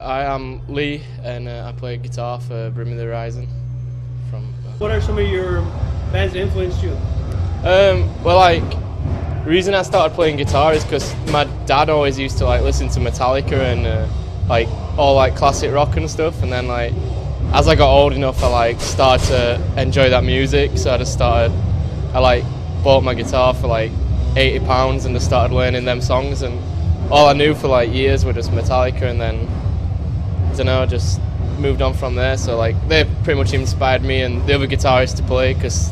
I am Lee, and I play guitar for Bring Me the Horizon. What are some of your bands that influenced you? The reason I started playing guitar is because my dad always used to listen to Metallica and all classic rock and stuff. And then as I got old enough, I started to enjoy that music. So I bought my guitar for £80 and just started learning them songs. And all I knew for years were just Metallica, and then just moved on from there. So they pretty much inspired me and the other guitarists to play, because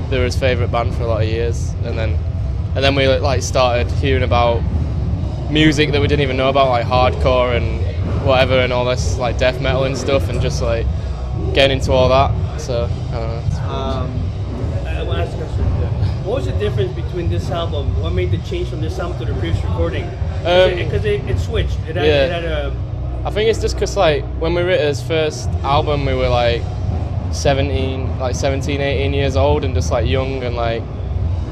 they were his favourite band for a lot of years. And then we started hearing about music that we didn't even know about, like hardcore and whatever, and all this death metal and stuff, and just getting into all that. So I don't know. I want to ask a question. What was the difference between this album? What made the change from this album to the previous recording? Because it switched. It had a. I think it's just because when we wrote his first album, we were 17, 18 years old, and just young, and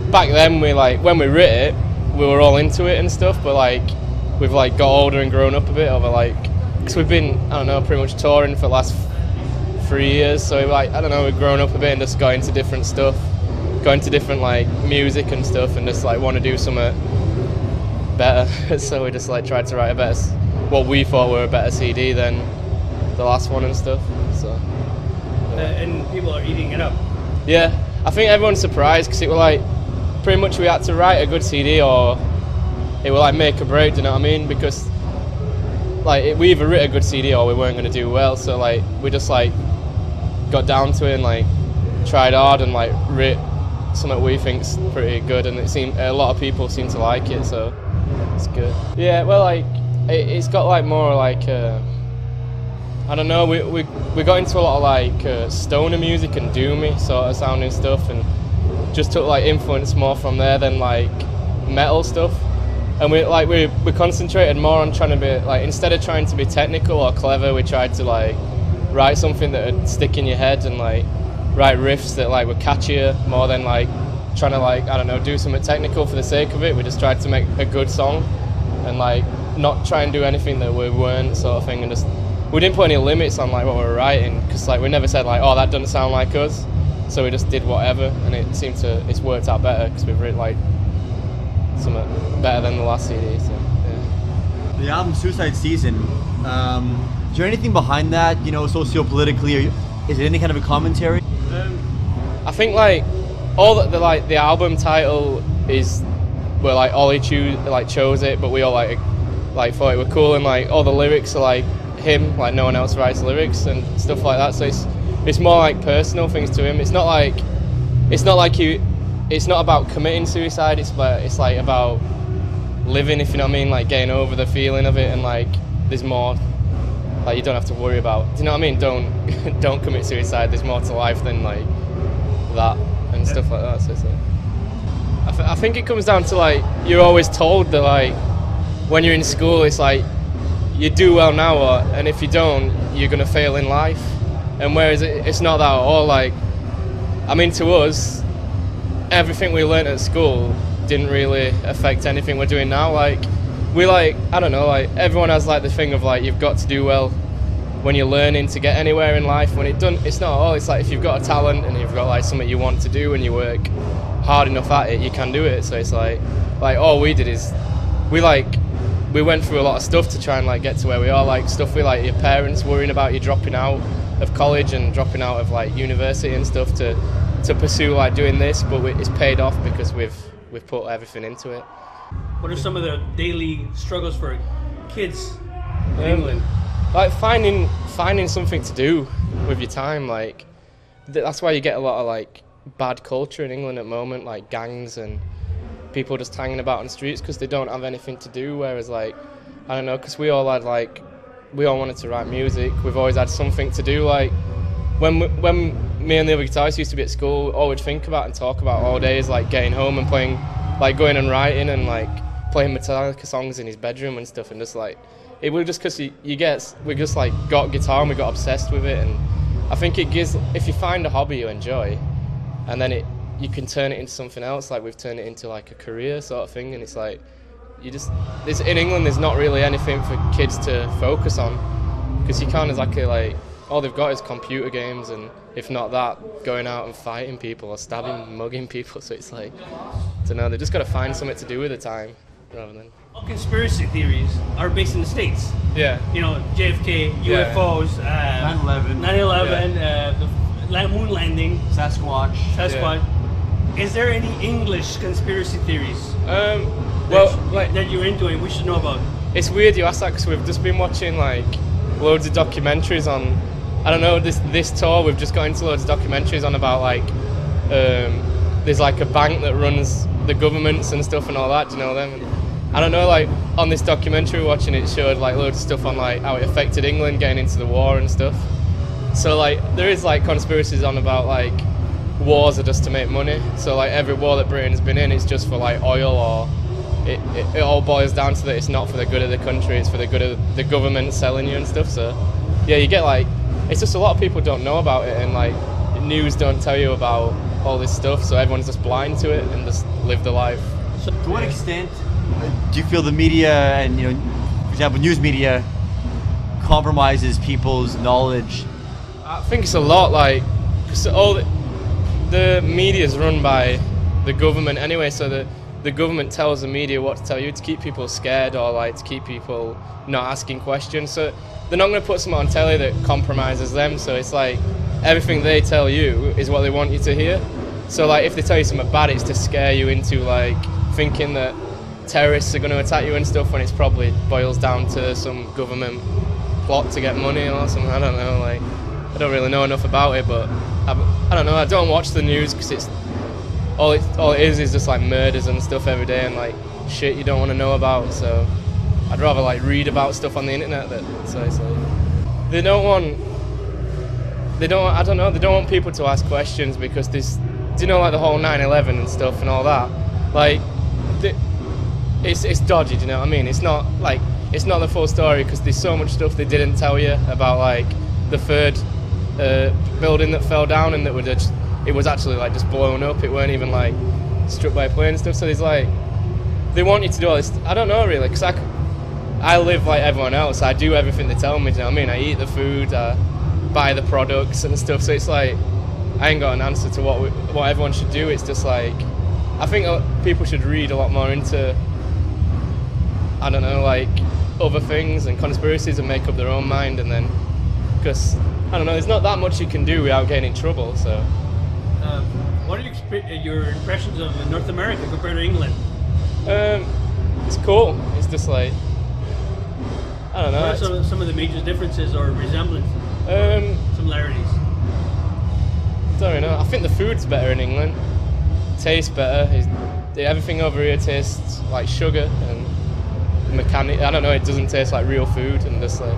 back then when we wrote it, we were all into it and stuff. But we've got older and grown up a bit over because we've been, I don't know, pretty much touring for the last 3 years. So I don't know, we've grown up a bit and just got into different stuff, got into different music and stuff, and just want to do something better. So we just tried to write what we thought were a better CD than the last one and stuff. So and people are eating it up. Yeah, I think everyone's surprised, because it was pretty much we had to write a good CD or it will make or break. Do you know what I mean? Because we either wrote a good CD or we weren't going to do well. So we just got down to it and tried hard and wrote something we think's pretty good, and it seemed a lot of people seem to like it. So it's good. Yeah, well it's got more I don't know, we got into a lot of stoner music and doomy sort of sounding stuff, and just took influence more from there than metal stuff. And we concentrated more on trying to be instead of trying to be technical or clever, we tried to write something that would stick in your head, and write riffs that were catchier more than trying to I don't know, do something technical for the sake of it. We just tried to make a good song and not try and do anything that we weren't, sort of thing. And just we didn't put any limits on what we were writing, because we never said oh, that doesn't sound like us. So we just did whatever, and it's worked out better, because we've written something better than the last CD. So yeah. The album Suicide Season, is there anything behind that, socio-politically, or is it any kind of a commentary? I think all the album title is Ollie chose it, but we all thought it were cool, and all the lyrics are him, no one else writes lyrics and stuff like that. So it's more personal things to him. It's not about committing suicide. It's about living, if you know what I mean, getting over the feeling of it, and there's more. You don't have to worry about. Do you know what I mean? Don't commit suicide. There's more to life than that and stuff like that. So it's I think it comes down to you're always told that when you're in school, it's you do well now, and if you don't, you're gonna fail in life. And whereas it's not that at all. I mean, to us, everything we learnt at school didn't really affect anything we're doing now. We I don't know, everyone has the thing of you've got to do well when you're learning to get anywhere in life. When it's not at all. It's if you've got a talent and you've got something you want to do and you work hard enough at it, you can do it. So it's all we did is we went through a lot of stuff to try and get to where we are. Stuff with your parents worrying about you dropping out of college and dropping out of university and stuff to pursue doing this, but it's paid off because we've put everything into it. What are some of the daily struggles for kids in England? Finding something to do with your time. That's why you get a lot of bad culture in England at the moment, gangs and people just hanging about on the streets because they don't have anything to do. Whereas I don't know, because we all wanted to write music. We've always had something to do. When me and the other guitarists used to be at school, all we'd think about and talk about all day is getting home and playing, going and writing and playing Metallica songs in his bedroom and stuff, and just it was just because we just got guitar and we got obsessed with it. And I think it gives, if you find a hobby you enjoy, and then you can turn it into something else. We've turned it into a career sort of thing, and it's in England there's not really anything for kids to focus on. because you can't exactly like, all they've got is computer games, and if not that, going out and fighting people or stabbing, mugging people. So it's like, I don't know, they just got to find something to do with the time rather than. All conspiracy theories are based in the States. Yeah. You know, JFK, UFOs, 9/11. 9/11, the moon landing, Sasquatch. Is there any English conspiracy theories Well, like, that you're into and we should know about? it's weird you ask that because we've just been watching like loads of documentaries on, I don't know, this tour we've just got into loads of documentaries on about like there's like a bank that runs the governments and stuff and all that, do you know them? And I don't know, like on this documentary we're watching, it showed like loads of stuff on like how it affected England getting into the war and stuff. So like there is like conspiracies on about like wars are just to make money. So like every war that Britain's been in, it's just for like oil, or it all boils down to that it's not for the good of the country, it's for the good of the government selling you and stuff. So yeah, you get like, it's just a lot of people don't know about it, and like the news don't tell you about all this stuff, so everyone's just blind to it and just live their life. So to what extent do you feel the media and, you know, for example, news media compromises people's knowledge? I think it's a lot, like, because all the media is run by the government anyway, so the government tells the media what to tell you to keep people scared, or like to keep people not asking questions. So they're not going to put something on telly that compromises them. So it's like everything they tell you is what they want you to hear. So like if they tell you something bad, it's to scare you into like thinking that terrorists are going to attack you and stuff, when it's probably boils down to some government plot to get money or something. I don't know, like I don't really know enough about it, but I don't know, I don't watch the news because it's all it is just like murders and stuff every day, and like shit you don't want to know about. So I'd rather like read about stuff on the internet so it's like they don't want people to ask questions, because this, do you know, like the whole 9/11 and stuff and all that, like it's dodgy, do you know what I mean? It's not the full story, because there's so much stuff they didn't tell you about, like the third building that fell down and that it was actually like just blown up. It weren't even like struck by a plane and stuff. So there's like, they want you to do all this. I don't know really, because I live like everyone else. I do everything they tell me, do you know what I mean? I eat the food, I buy the products and stuff. So it's like, I ain't got an answer to what everyone should do. It's just like, I think people should read a lot more into, I don't know, like other things and conspiracies, and make up their own mind, and then, because I don't know, there's not that much you can do without getting in trouble. So what are your impressions of North America compared to England? it's cool. It's just like, I don't know. What are some of the major differences or resemblances? Similarities? Don't really know. I think the food's better in England. Tastes better. Everything over here tastes like sugar and mechanic. I don't know. It doesn't taste like real food, and just like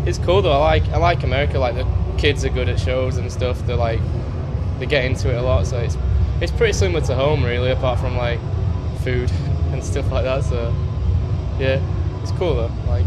it's cool though. I like America. Like the kids are good at shows and stuff. They get into it a lot. So it's pretty similar to home really, apart from like food and stuff like that. So yeah, it's cool though. Like.